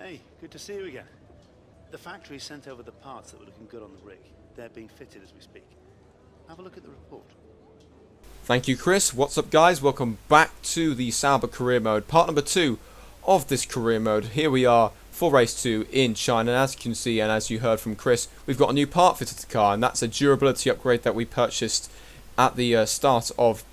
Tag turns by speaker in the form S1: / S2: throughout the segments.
S1: Hey, good to see you again. The factory sent over the parts that were looking good on the rig. They're being fitted as we speak. Have a look at the report.
S2: Thank you, Chris. What's up, guys? Welcome back to the Sauber career mode, part number 2 of this career mode. Here we are for race 2 in China. And as you can see, and as you heard from Chris, we've got a new part fitted to the car, and that's a durability upgrade that we purchased at the start of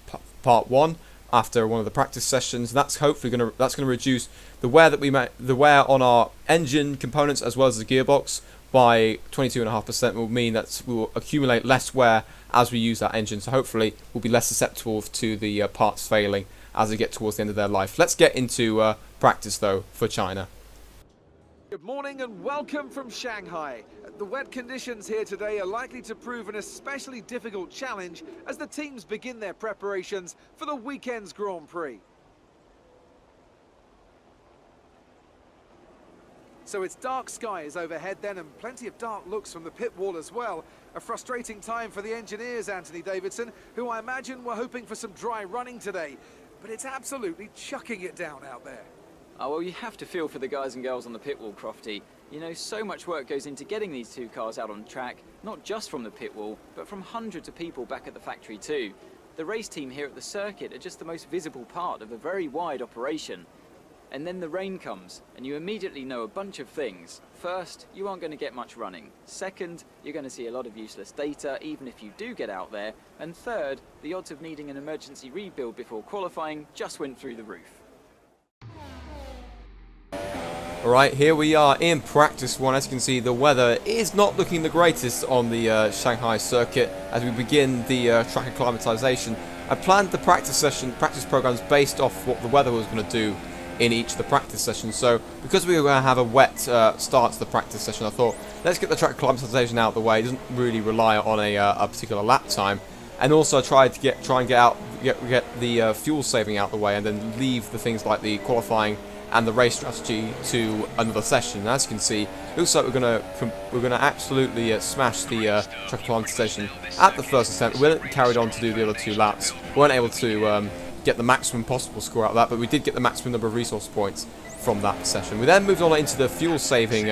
S2: part 1 after one of the practice sessions. That's hopefully going to reduce the wear on our engine components as well as the gearbox by 22.5%. Will mean that we will accumulate less wear as we use that engine, so hopefully we'll be less susceptible to the parts failing as they get towards the end of their life. Let's get into practice though for China.
S3: Good morning and welcome from Shanghai. The wet conditions here today are likely to prove an especially difficult challenge as the teams begin their preparations for the weekend's Grand Prix. So it's dark skies overhead then, and plenty of dark looks from the pit wall as well. A frustrating time for the engineers, Anthony Davidson, who I imagine were hoping for some dry running today. But it's absolutely chucking it down out there.
S4: Oh, well, you have to feel for the guys and girls on the pit wall, Crofty. You know, so much work goes into getting these two cars out on track, not just from the pit wall, but from hundreds of people back at the factory too. The race team here at the circuit are just the most visible part of a very wide operation. And then the rain comes, and you immediately know a bunch of things. First, you aren't going to get much running. Second, you're going to see a lot of useless data, even if you do get out there. And third, the odds of needing an emergency rebuild before qualifying just went through the roof.
S2: Alright, here we are in practice 1. As you can see, the weather is not looking the greatest on the Shanghai circuit as we begin the track acclimatization. I planned the practice programs based off what the weather was going to do in each of the practice sessions. So because we were going to have a wet start to the practice session, I thought let's get the track acclimatization out of the way. It doesn't really rely on a particular lap time, and also try and get the fuel saving out of the way, and then leave the things like the qualifying and the race strategy to another session. And as you can see, it looks like we're gonna absolutely smash the track acclimatization at the first attempt. We then carried on to do the other 2 laps. We weren't able to get the maximum possible score out of that, but we did get the maximum number of resource points from that session. We then moved on into the fuel saving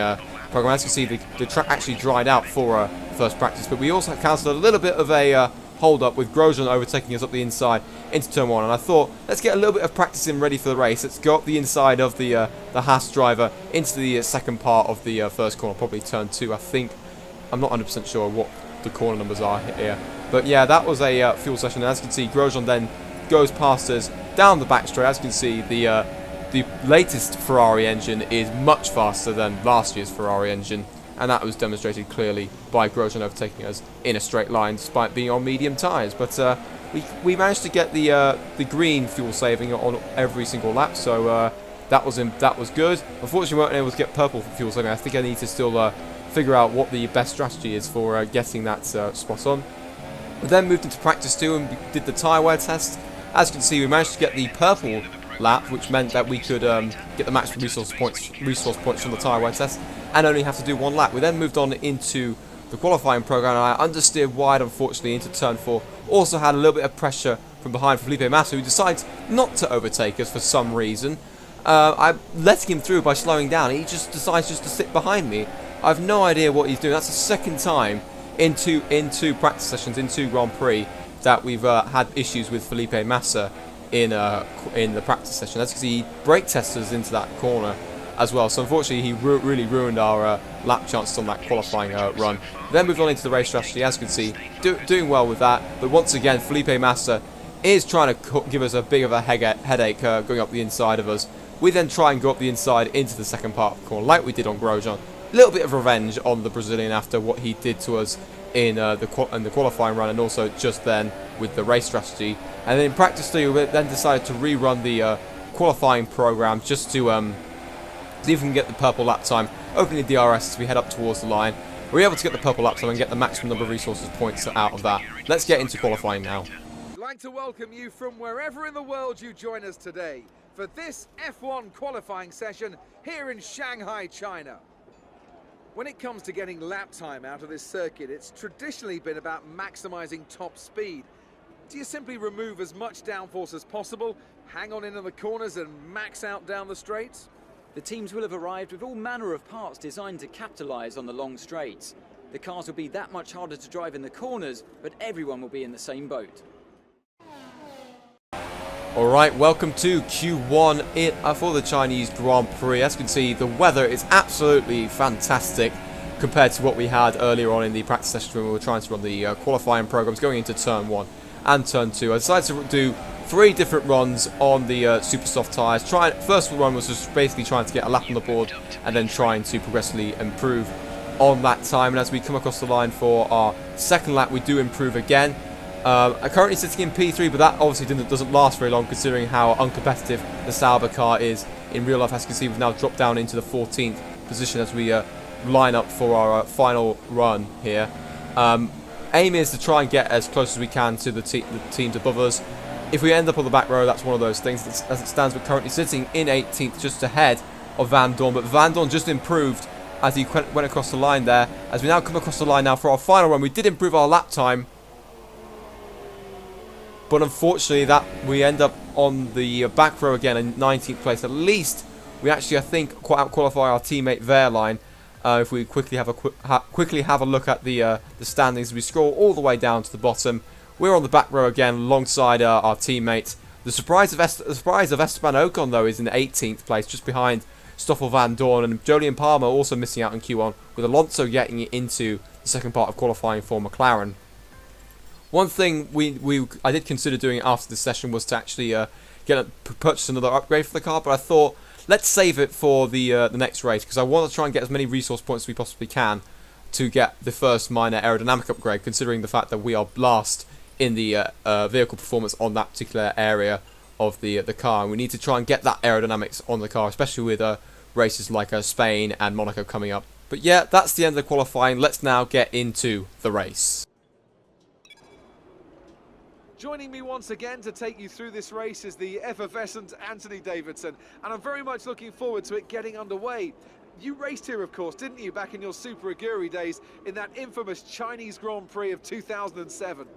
S2: program. As you can see, the track actually dried out for first practice, but we also encountered a little bit of a hold up with Grosjean overtaking us up the inside into turn 1, and I thought let's get a little bit of practice in ready for the race. Let's go up the inside of the Haas driver into the second part of the first corner, probably turn 2 I think. I'm not 100% sure what the corner numbers are here, but yeah, that was a fuel session. And as you can see, Grosjean then goes past us down the back straight. As you can see, the latest Ferrari engine is much faster than last year's Ferrari engine, and that was demonstrated clearly by Grosjean overtaking us in a straight line despite being on medium tyres. But we managed to get the green fuel saving on every single lap, so that was good. Unfortunately, we weren't able to get purple fuel saving. I think I need to still figure out what the best strategy is for getting that spot on. We then moved into practice 2 and did the tyre wear test. As you can see, we managed to get the purple lap, which meant that we could get the maximum resource points from the tyre wear test and only have to do 1 lap. We then moved on into the qualifying program, and I understeered wide, unfortunately, into turn 4. Also had a little bit of pressure from behind Felipe Massa, who decides not to overtake us for some reason. I'm letting him through by slowing down. He just decides to sit behind me. I have no idea what he's doing. That's the second time in two practice sessions, in 2 Grand Prix, that we've had issues with Felipe Massa in the practice session. As you can see, he brake tested us into that corner as well. So unfortunately, he really ruined our lap chances on that qualifying run. Then moved on into the race strategy. As you can see, doing well with that. But once again, Felipe Massa is trying to give us a big of a headache going up the inside of us. We then try and go up the inside into the second part of the corner, like we did on Grosjean. A little bit of revenge on the Brazilian after what he did to us in the qualifying run, and also just then with the race strategy. And then in practice 2, we then decided to rerun the qualifying program just to see if we can get the purple lap time, opening the DRS as we head up towards the line. We're able to get the purple lap time and get the maximum number of resources points out of that. Let's get into qualifying now.
S3: I'd like to welcome you from wherever in the world you join us today for this F1 qualifying session here in Shanghai, China. When it comes to getting lap time out of this circuit, it's traditionally been about maximizing top speed. Do you simply remove as much downforce as possible, hang on into the corners and max out down the straights?
S4: The teams will have arrived with all manner of parts designed to capitalise on the long straights. The cars will be that much harder to drive in the corners, but everyone will be in the same boat.
S2: Alright, welcome to Q1 for the Chinese Grand Prix. As you can see, the weather is absolutely fantastic compared to what we had earlier on in the practice session when we were trying to run the qualifying programs going into Turn 1 and Turn 2. I decided to do 3 different runs on the super soft tyres. First run was just basically trying to get a lap on the board and then trying to progressively improve on that time. And as we come across the line for our second lap, we do improve again. I'm currently sitting in P3, but that obviously doesn't last very long considering how uncompetitive the Sauber car is in real life. As you can see, we've now dropped down into the 14th position as we line up for our final run here. Aim is to try and get as close as we can to the teams above us. If we end up on the back row, that's one of those things. As it stands, we're currently sitting in 18th, just ahead of Van Dorn. But Van Dorn just improved as he went across the line there. As we now come across the line now for our final run, we did improve our lap time. But unfortunately, we end up on the back row again in 19th place. At least we actually, I think, out-qualify our teammate Wehrlein. If we quickly have a look at the standings, we scroll all the way down to the bottom. We're on the back row again, alongside our teammate. The surprise of Esteban Ocon, though, is in 18th place, just behind Stoffel Van Dorn, and Jolyon Palmer also missing out in Q1, with Alonso getting into the second part of qualifying for McLaren. One thing I did consider doing after this session was to actually purchase another upgrade for the car, but I thought, let's save it for the next race, because I want to try and get as many resource points as we possibly can to get the first minor aerodynamic upgrade, considering the fact that we are last in the vehicle performance on that particular area of the car. And we need to try and get that aerodynamics on the car, especially with races like Spain and Monaco coming up. But yeah, that's the end of the qualifying. Let's now get into the race.
S3: Joining me once again to take you through this race is the effervescent Anthony Davidson, and I'm very much looking forward to it getting underway. You raced here, of course, didn't you, back in your Super Aguri days in that infamous Chinese Grand Prix of 2007?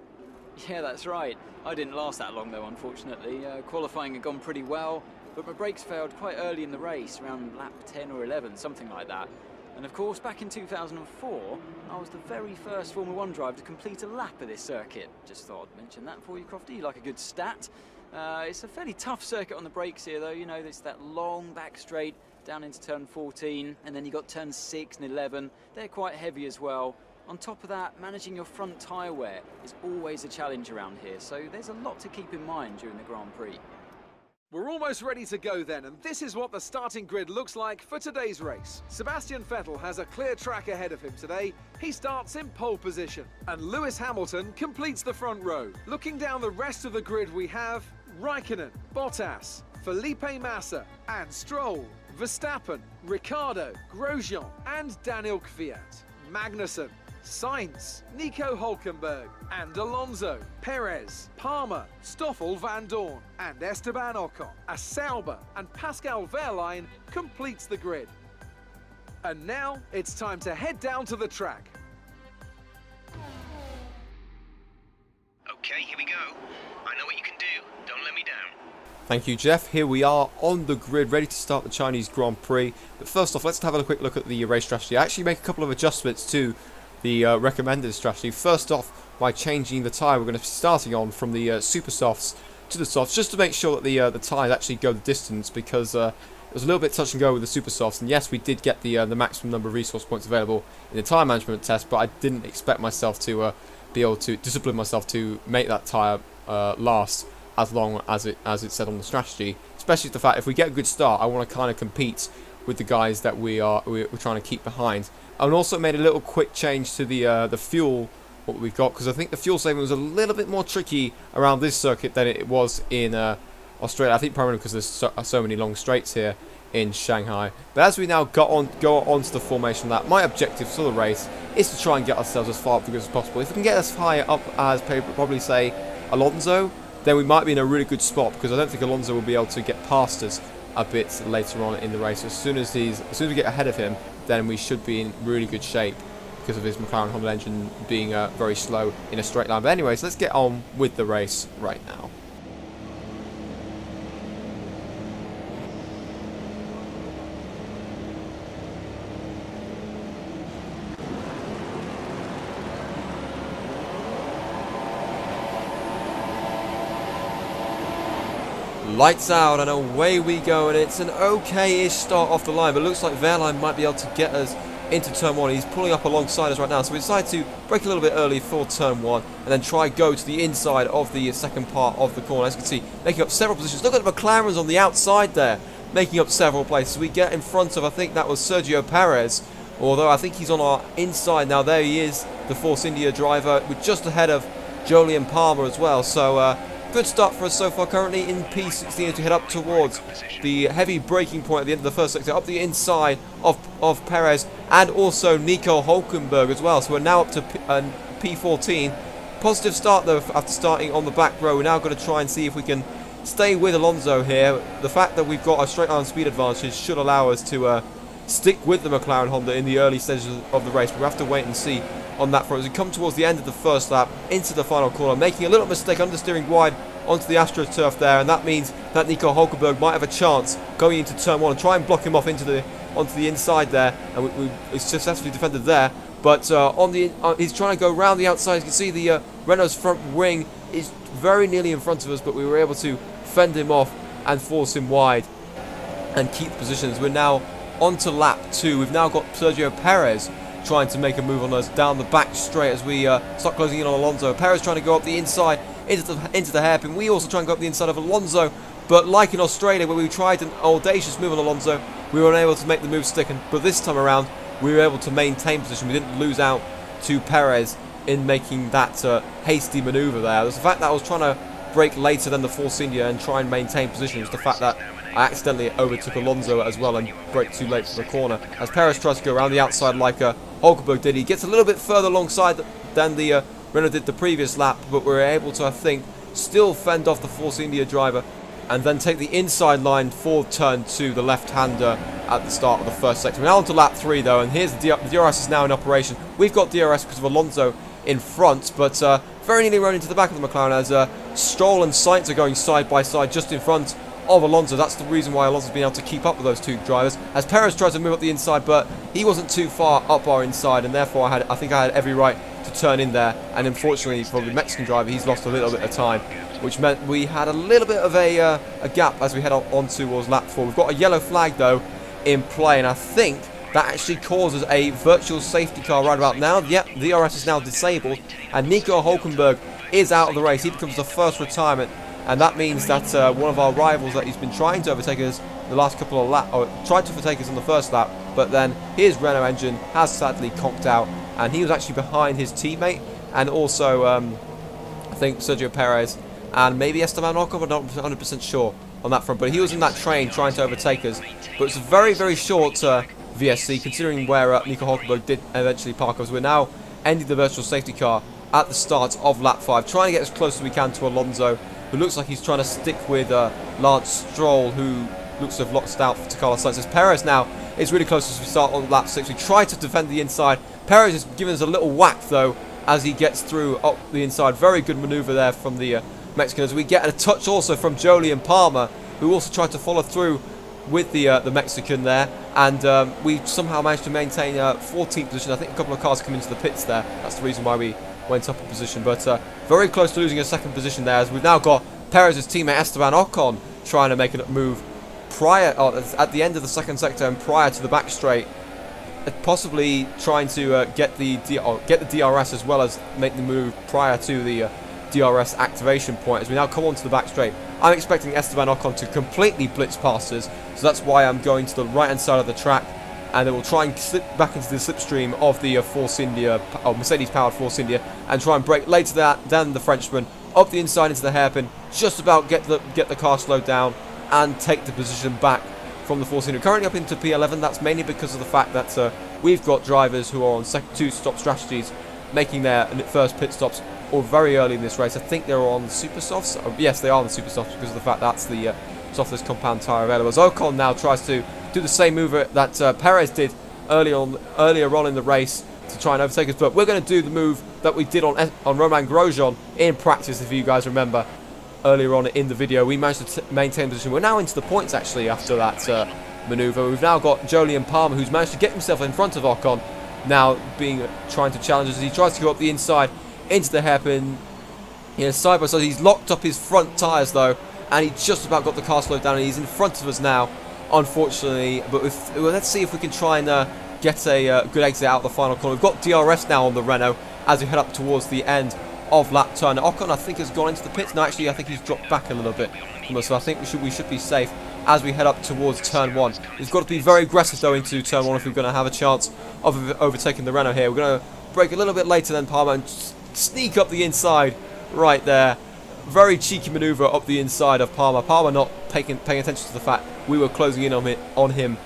S4: Yeah, that's right. I didn't last that long, though, unfortunately. Qualifying had gone pretty well, but my brakes failed quite early in the race, around lap 10 or 11, something like that. And of course, back in 2004, I was the very first Formula 1 driver to complete a lap of this circuit. Just thought I'd mention that for you, Crofty. You like a good stat. It's a fairly tough circuit on the brakes here, though. You know, it's that long back straight down into turn 14, and then you got turn 6 and 11. They're quite heavy as well. On top of that, managing your front tyre wear is always a challenge around here, so there's a lot to keep in mind during the Grand Prix.
S3: We're almost ready to go then, and this is what the starting grid looks like for today's race. Sebastian Vettel has a clear track ahead of him today. He starts in pole position, and Lewis Hamilton completes the front row. Looking down the rest of the grid, we have Raikkonen, Bottas, Felipe Massa, and Stroll, Verstappen, Ricciardo, Grosjean, and Daniel Kvyat. Magnussen, Sainz, Nico Hülkenberg, and Alonso, Perez, Palmer, Stoffel Van Dorn, and Esteban Ocon. A Sauber and Pascal Wehrlein completes the grid. And now it's time to head down to the track.
S5: Okay, here we go. I know what you can do. Don't let me down.
S2: Thank you, Jeff. Here we are on the grid, ready to start the Chinese Grand Prix. But first off, let's have a quick look at the race strategy. I actually make a couple of adjustments to the recommended strategy. First off, by changing the tyre, we're going to be starting on from the super softs to the softs, just to make sure that the tyres actually go the distance, because it was a little bit touch and go with the super softs. And yes, we did get the maximum number of resource points available in the tyre management test, but I didn't expect myself to be able to discipline myself to make that tyre last as long as it said on the strategy. Especially the fact if we get a good start, I want to kind of compete with the guys that we're trying to keep behind. And also made a little quick change to the fuel what we've got, because I think the fuel saving was a little bit more tricky around this circuit than it was in Australia. I think primarily because there's so many long straights here in Shanghai. But as we now go on to the formation, that my objective for the race is to try and get ourselves as far up the grid as possible. If we can get as high up as probably say Alonso, then we might be in a really good spot, because I don't think Alonso will be able to get past us a bit later on in the race. As soon as we get ahead of him, then we should be in really good shape because of his McLaren Honda engine being very slow in a straight line. But anyways, let's get on with the race right now. Lights out and away we go, and it's an okay-ish start off the line, but it looks like Wehrlein might be able to get us into turn 1. He's pulling up alongside us right now, so we decided to break a little bit early for turn 1 and then try go to the inside of the second part of the corner. As you can see, making up several positions. Look at the McLarens on the outside there, making up several places. We get in front of, I think that was Sergio Perez, although I think he's on our inside now. There he is, the Force India driver. We're just ahead of Jolyon Palmer as well, so good start for us so far. Currently in P16 as we head up towards the heavy braking point at the end of the first sector, up the inside of Perez and also Nico Hulkenberg as well. So we're now up to P14. Positive start though after starting on the back row. We're now going to try and see if we can stay with Alonso here. The fact that we've got a straight line speed advantage should allow us to stick with the McLaren Honda in the early stages of the race. We'll have to wait and see on that front as we come towards the end of the first lap into the final corner, making a little mistake, understeering wide onto the AstroTurf there, and that means that Nico Hulkenberg might have a chance going into turn 1 and try and block him off onto the inside there, and we successfully defended there. But he's trying to go round the outside. As you can see, the Renault's front wing is very nearly in front of us, but we were able to fend him off and force him wide and keep positions. We're now on to lap 2. We've now got Sergio Perez trying to make a move on us down the back straight as we start closing in on Alonso. Perez trying to go up the inside into the hairpin. We also try and go up the inside of Alonso, but like in Australia where we tried an audacious move on Alonso, we were unable to make the move stick, but this time around we were able to maintain position. We didn't lose out to Perez in making that hasty manoeuvre there. There's the fact that I was trying to brake later than the Force India and try and maintain position. It's the fact that I accidentally overtook Alonso as well and braked too late for the corner. As Perez tries to go around the outside like Hulkenberg did, he gets a little bit further alongside than the Renault did the previous lap, but we're able to, I think, still fend off the Force India driver and then take the inside line for turn 2, the left-hander at the start of the first sector. We're now on to lap 3 though, and here's the DRS is now in operation. We've got DRS because of Alonso in front, but very nearly run into the back of the McLaren as Stroll and Sainz are going side by side just in front of Alonso. That's the reason why Alonso's been able to keep up with those two drivers, as Perez tries to move up the inside, but he wasn't too far up our inside, and therefore I think I had every right to turn in there. And unfortunately for the Mexican driver, he's lost a little bit of time, which meant we had a little bit of a gap as we head on towards lap 4. We've got a yellow flag though in play, and I think that actually causes a virtual safety car right about now. Yep, the DRS is now disabled, and Nico Hulkenberg is out of the race. He becomes the first retirement, and that means that one of our rivals that he's been trying to overtake us the last couple of laps, or tried to overtake us on the first lap, but then his Renault engine has sadly conked out, and he was actually behind his teammate, and also I think Sergio Perez and maybe Esteban Ocon, I'm not 100% sure on that front, but he was in that train trying to overtake us. But it's a very, very short VSC, considering where Nico Hulkenberg did eventually park us. We're now ending the virtual safety car at the start of lap 5, trying to get as close as we can to Alonso, who looks like he's trying to stick with Lance Stroll, who looks to have lost out to Carlos Sainz. As Perez now is really close as we start on lap 6. We try to defend the inside. Perez is giving us a little whack though as he gets through up the inside. Very good manoeuvre there from the Mexican, as we get a touch also from Jolyon Palmer, who also tried to follow through with the Mexican there, and we somehow managed to maintain 14th position. I think a couple of cars come into the pits there. That's the reason why we went up a position, but very close to losing a second position there, as we've now got Perez's teammate Esteban Ocon trying to make a move at the end of the second sector and prior to the back straight, possibly trying to get the DRS as well as make the move prior to the DRS activation point. As we now come onto the back straight, I'm expecting Esteban Ocon to completely blitz past us, so that's why I'm going to the right hand side of the track, and then we'll try and slip back into the slipstream of the Force India, or Mercedes powered Force India, and try and brake later than the Frenchman up the inside into the hairpin, just about get the car slowed down and take the position back from the Force India. Currently up into P11. That's mainly because of the fact that we've got drivers who are on two stop strategies making their first pit stops or very early in this race. I think they're on the super softs. Yes, they are on the super softs because of the fact that's the softest compound tyre available. As Ocon now tries to do the same move that Perez did earlier on in the race to try and overtake us, but we're going to do the move that we did on Romain Grosjean in practice. If you guys remember earlier on in the video, we managed to maintain position. We're now into the points actually after that manoeuvre. We've now got Jolyon Palmer, who's managed to get himself in front of Ocon, now trying to challenge us as he tries to go up the inside into the hairpin. Side by side, he's locked up his front tyres though, and he just about got the car slowed down, and he's in front of us now, unfortunately. But well, let's see if we can try and get a good exit out of the final corner. We've got DRS now on the Renault as we head up towards the end of lap turn. Ocon, I think, has gone into the pits. No, actually, I think he's dropped back a little bit from us, so I think we should be safe as we head up towards turn 1. We've got to be very aggressive though into turn 1 if we're going to have a chance of overtaking the Renault here. We're going to brake a little bit later than Palmer and sneak up the inside right there. Very cheeky manoeuvre up the inside of Palmer. Palmer not paying attention to the fact we were closing in on him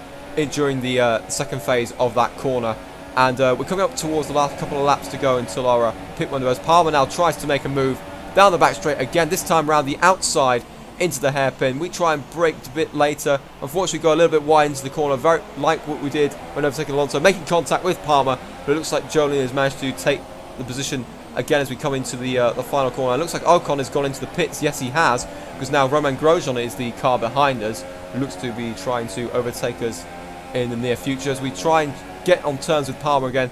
S2: during the second phase of that corner. And we're coming up towards the last couple of laps to go until our pit window, as Palmer now tries to make a move down the back straight again, this time around the outside into the hairpin. We try and brake a bit later. Unfortunately, go a little bit wide into the corner, very like what we did when overtaking Alonso, making contact with Palmer. But it looks like Jolien has managed to take the position again as we come into the final corner. It looks like Ocon has gone into the pits. Yes, he has, because now Romain Grosjean is the car behind us, who looks to be trying to overtake us in the near future as we try and get on terms with Palmer again,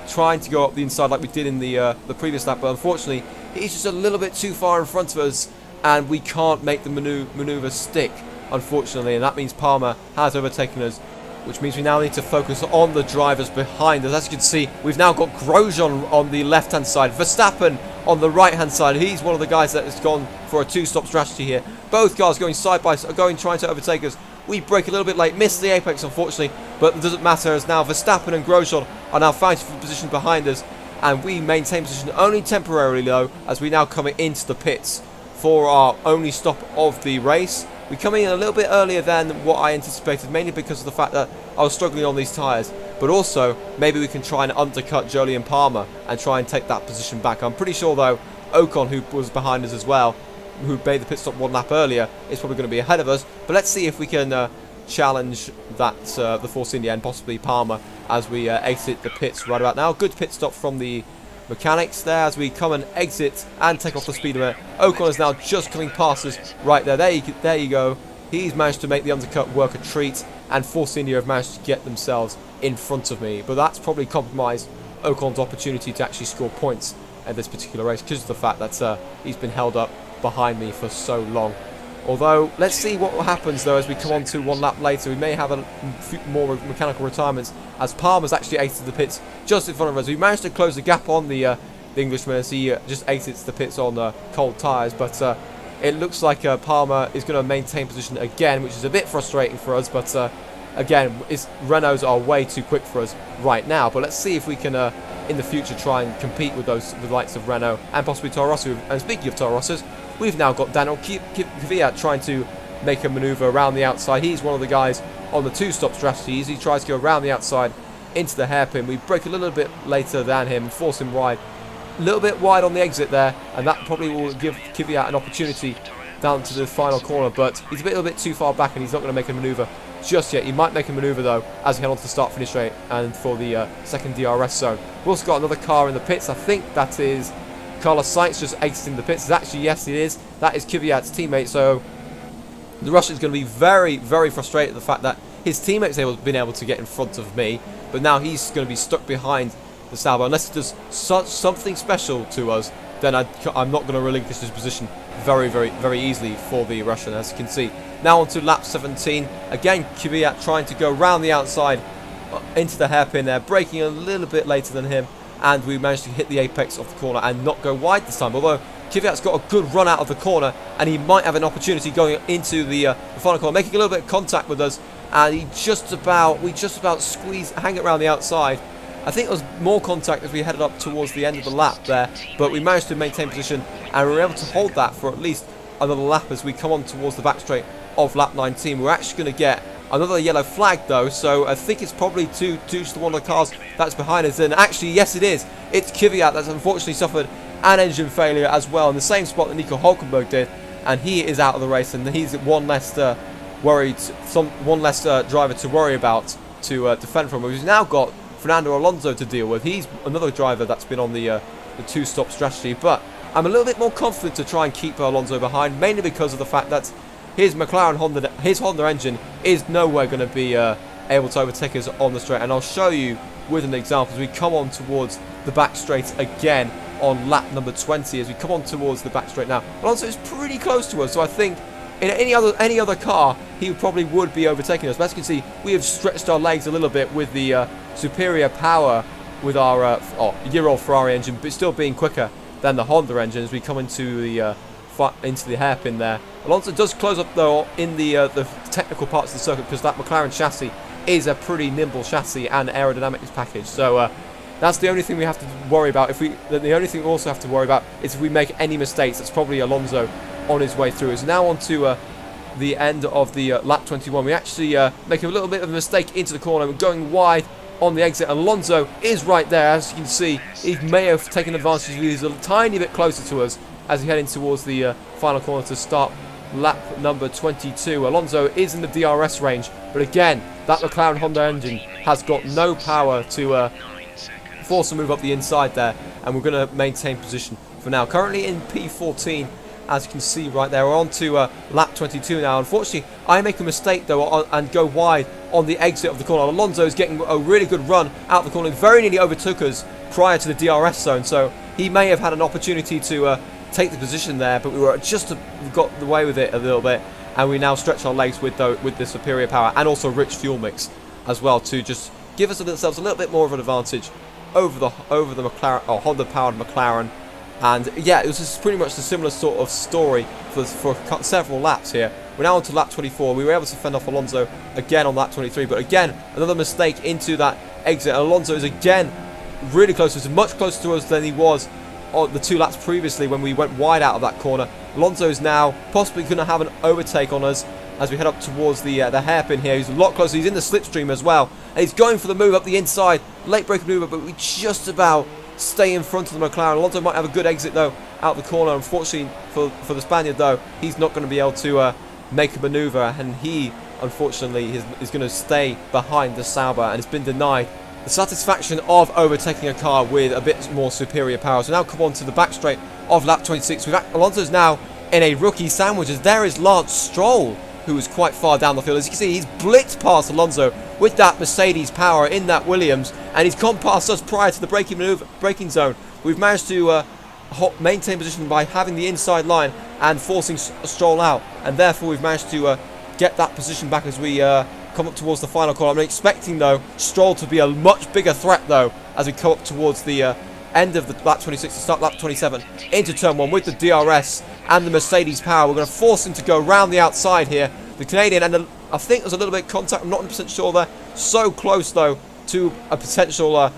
S2: trying to go up the inside like we did in the previous lap. But unfortunately, he's just a little bit too far in front of us, and we can't make the manoeuvre stick, unfortunately, and that means Palmer has overtaken us, which means we now need to focus on the drivers behind us. As you can see, we've now got Grosjean on the left-hand side, Verstappen on the right-hand side. He's one of the guys that has gone for a two-stop strategy here. Both cars going side by side, trying to overtake us. We brake a little bit late, missed the apex, unfortunately, but it doesn't matter, as now Verstappen and Grosjean are now fighting for position behind us, and we maintain position only temporarily, though, as we now come into the pits for our only stop of the race. We come in a little bit earlier than what I anticipated, mainly because of the fact that I was struggling on these tyres, but also maybe we can try and undercut Jolien Palmer and try and take that position back. I'm pretty sure, though, Ocon, who was behind us as well, who made the pit stop one lap earlier, is probably going to be ahead of us. But let's see if we can challenge that the Force India and possibly Palmer as we exit the pits right about now. Good pit stop from the mechanics there as we come and exit and take off the speedometer. Ocon is now just coming past us right there. There you go. He's managed to make the undercut work a treat, and Force India have managed to get themselves in front of me. But that's probably compromised Ocon's opportunity to actually score points at this particular race because of the fact that he's been held up behind me for so long. Although, let's see what happens though as we come on to one lap later. We may have a few more mechanical retirements as Palmer's actually exited the pits just in front of us. We managed to close the gap on the Englishman as he just exits the pits on cold tyres, but it looks like Palmer is going to maintain position again, which is a bit frustrating for us, but again, Renaults are way too quick for us right now. But let's see if we can in the future try and compete with the likes of Renault and possibly Toro Rosso. And speaking of Toro Rossos, we've now got Daniel Kvyat trying to make a manoeuvre around the outside. He's one of the guys on the two-stop strategies. He tries to go around the outside into the hairpin. We break a little bit later than him and force him wide. A little bit wide on the exit there, and that probably will give Kvyat an opportunity down to the final corner, but he's a little bit too far back and he's not going to make a manoeuvre just yet. He might make a manoeuvre though as we head on to the start-finish straight and for the second DRS zone. We've also got another car in the pits. I think that is Carlos Sainz just exiting the pits. Actually, yes, it is. That is Kvyat's teammate. So the Russian's going to be very, very frustrated at the fact that his teammate's been able to get in front of me, but now he's going to be stuck behind the Sauber. Unless it does something special to us, then I'm not going to relinquish this position very, very, very easily for the Russian, as you can see. Now on to lap 17. Again, Kvyat trying to go round the outside into the hairpin there, braking a little bit later than him, and we managed to hit the apex of the corner and not go wide this time. Although Kvyat's got a good run out of the corner, and he might have an opportunity going into the final corner, making a little bit of contact with us, and we just about hang it around the outside. I think it was more contact as we headed up towards the end of the lap there, but we managed to maintain position and we were able to hold that for at least another lap as we come on towards the back straight of lap 19. We're actually going to get another yellow flag though, so I think it's probably to one of the cars that's behind us. And actually, yes, it is. It's Kvyat that's unfortunately suffered an engine failure as well in the same spot that Nico Hulkenberg did, and he is out of the race, and he's one less driver to worry about to defend from. We've now got Fernando Alonso to deal with. He's another driver that's been on the two-stop strategy, but I'm a little bit more confident to try and keep Alonso behind, mainly because of the fact that his Honda engine is nowhere going to be able to overtake us on the straight, and I'll show you with an example as we come on towards the back straight again on lap number 20. As we come on towards the back straight now, Alonso is pretty close to us, so I think in any other car, he probably would be overtaking us. But as you can see, we have stretched our legs a little bit with the superior power with our year-old Ferrari engine, but still being quicker than the Honda engine as we come into the hairpin there. Alonso does close up though in the technical parts of the circuit because that McLaren chassis is a pretty nimble chassis and aerodynamics package. So that's the only thing we have to worry about. The only thing we also have to worry about is if we make any mistakes. That's probably Alonso on his way through. It's now on to the end of the lap 21. We actually make a little bit of a mistake into the corner. We're going wide on the exit. Alonso is right there. As you can see, he may have taken advantage. He's a tiny bit closer to us as we head in towards the final corner to start lap number 22. Alonso is in the DRS range, but again, that McLaren Honda engine has got no power to force a move up the inside there, and we're going to maintain position for now. Currently in P14, as you can see right there. We're on to lap 22 now. Unfortunately, I make a mistake though and go wide on the exit of the corner. Alonso is getting a really good run out the corner. He very nearly overtook us prior to the DRS zone, so he may have had an opportunity to take the position there, but we got away with it a little bit, and we now stretch our legs with the superior power and also rich fuel mix as well to just give ourselves a little bit more of an advantage over the McLaren or Honda powered McLaren. And yeah, it was just pretty much the similar sort of story for several laps here. We're now on to lap 24. We were able to fend off Alonso again on lap 23, but again, another mistake into that exit. Alonso is again really close. He's much closer to us than he was on the 2 laps previously when we went wide out of that corner. Alonso is now possibly going to have an overtake on us as we head up towards the hairpin here. He's a lot closer. He's in the slipstream as well, and he's going for the move up the inside. Late break maneuver, but we just about stay in front of the McLaren. Alonso might have a good exit though out the corner. Unfortunately for the Spaniard though, he's not going to be able to make a maneuver, and he unfortunately is going to stay behind the Sauber and has been denied the satisfaction of overtaking a car with a bit more superior power. So now come on to the back straight of lap 26. Alonso's now in a rookie sandwich as there is Lance Stroll, who is quite far down the field. As you can see, he's blitzed past Alonso with that Mercedes power in that Williams, and he's gone past us prior to the braking zone. We've managed to maintain position by having the inside line and forcing Stroll out, and therefore we've managed to get that position back as we come up towards the final corner. I'm expecting though Stroll to be a much bigger threat though as we come up towards the end of the lap 26 to start lap 27 into turn 1 with the DRS and the Mercedes power. We're going to force him to go round the outside here, the Canadian, and I think there's a little bit of contact. I'm not 100% sure there. So close though to a potential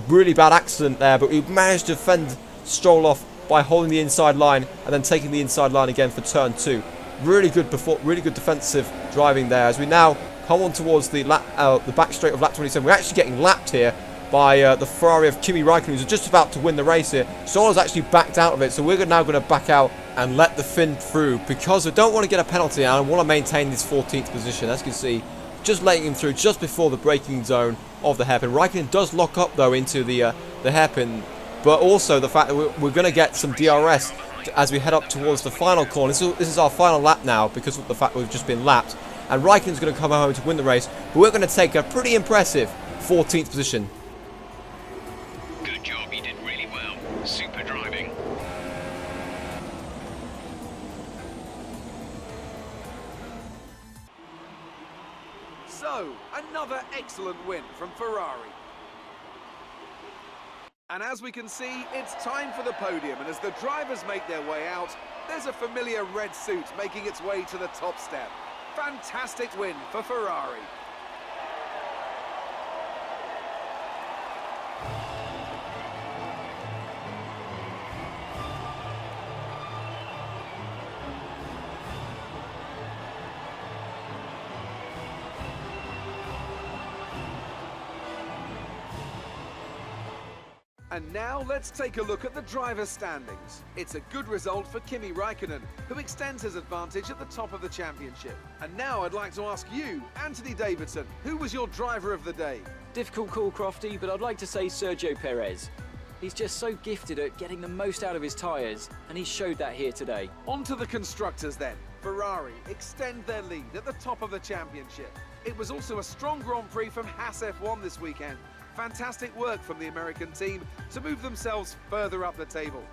S2: really bad accident there, but we've managed to fend Stroll off by holding the inside line and then taking the inside line again for turn 2. Really good defensive driving there as we now come on towards the back straight of lap 27. We're actually getting lapped here by the Ferrari of Kimi Raikkonen, who's just about to win the race here. Stroll has actually backed out of it, so we're now going to back out and let the Finn through because we don't want to get a penalty and I want to maintain this 14th position. As you can see, just letting him through just before the braking zone of the hairpin. Raikkonen does lock up though into the hairpin, but also the fact that we're going to get some DRS as we head up towards the final corner. This is our final lap now because of the fact that we've just been lapped, and Raikkonen's going to come home to win the race, but we're going to take a pretty impressive 14th position.
S5: Good job, you did really well. Super driving.
S3: So, another excellent win from Ferrari. And as we can see, it's time for the podium, and as the drivers make their way out, there's a familiar red suit making its way to the top step. Fantastic win for Ferrari. And now let's take a look at the driver's standings. It's a good result for Kimi Raikkonen, who extends his advantage at the top of the championship. And now I'd like to ask you, Anthony Davidson, who was your driver of the day?
S4: Difficult call, Crofty, but I'd like to say Sergio Perez. He's just so gifted at getting the most out of his tyres, and he showed that here today.
S3: On to the constructors then. Ferrari extend their lead at the top of the championship. It was also a strong Grand Prix from Haas F1 this weekend. Fantastic work from the American team to move themselves further up the table.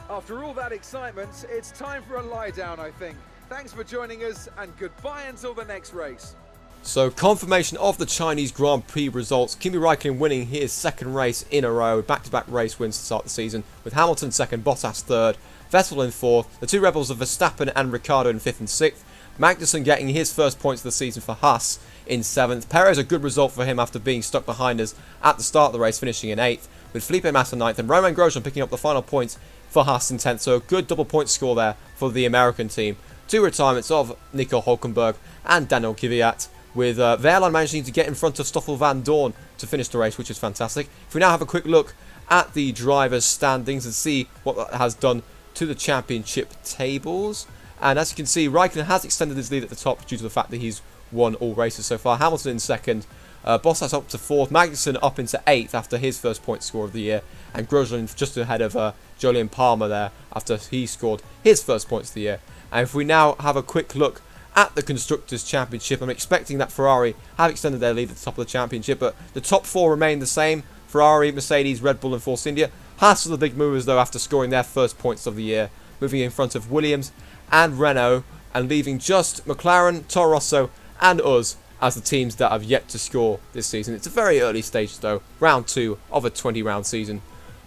S3: After all that excitement, it's time for a lie down, I think. Thanks for joining us, and goodbye until the next race.
S2: So, confirmation of the Chinese Grand Prix results. Kimi Raikkonen winning his second race in a row, back-to-back race wins to start the season, with Hamilton second, Bottas third, Vettel in fourth, the two rebels of Verstappen and Ricciardo in fifth and sixth, Magnussen getting his first points of the season for Haas in seventh, Perez a good result for him after being stuck behind us at the start of the race, finishing in eighth, with Felipe Massa ninth, and Romain Grosjean picking up the final points for Haas in 10th, so a good double point score there for the American team. Two retirements of Nico Hulkenberg and Daniel Kvyat, with Wehrlein managing to get in front of Stoffel van Dorn to finish the race, which is fantastic. If we now have a quick look at the drivers' standings and see what that has done to the championship tables, and as you can see, Raikkonen has extended his lead at the top due to the fact that he's won all races so far. Hamilton in second, Bottas up to fourth, Magnussen up into eighth after his first point score of the year, and Grosjean just ahead of Jolyon Palmer there after he scored his first points of the year. And if we now have a quick look at the Constructors' Championship, I'm expecting that Ferrari have extended their lead at the top of the championship, but the top four remain the same: Ferrari, Mercedes, Red Bull and Force India. Haas are the big movers though after scoring their first points of the year, moving in front of Williams and Renault, and leaving just McLaren, Toro Rosso and us as the teams that have yet to score this season. It's a very early stage though, round 2 of a 20-round season.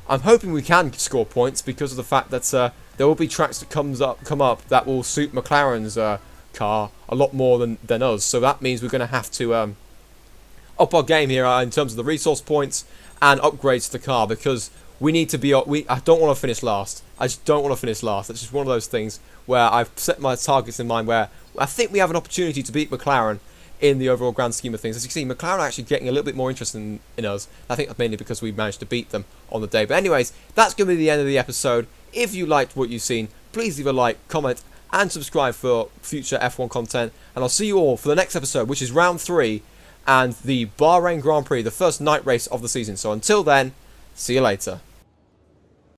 S2: I'm hoping we can score points because of the fact that there will be tracks that come up that will suit McLaren's car a lot more than us. So that means we're going to have to up our game here in terms of the resource points and upgrades to the car, because we need to be. I don't want to finish last. I just don't want to finish last. It's just one of those things where I've set my targets in mind where I think we have an opportunity to beat McLaren in the overall grand scheme of things. As you can see, McLaren are actually getting a little bit more interest in us. I think that's mainly because we managed to beat them on the day. But anyways, that's going to be the end of the episode. If you liked what you've seen, please leave a like, comment and subscribe for future F1 content. And I'll see you all for the next episode, which is round 3 and the Bahrain Grand Prix, the first night race of the season. So until then, see you later.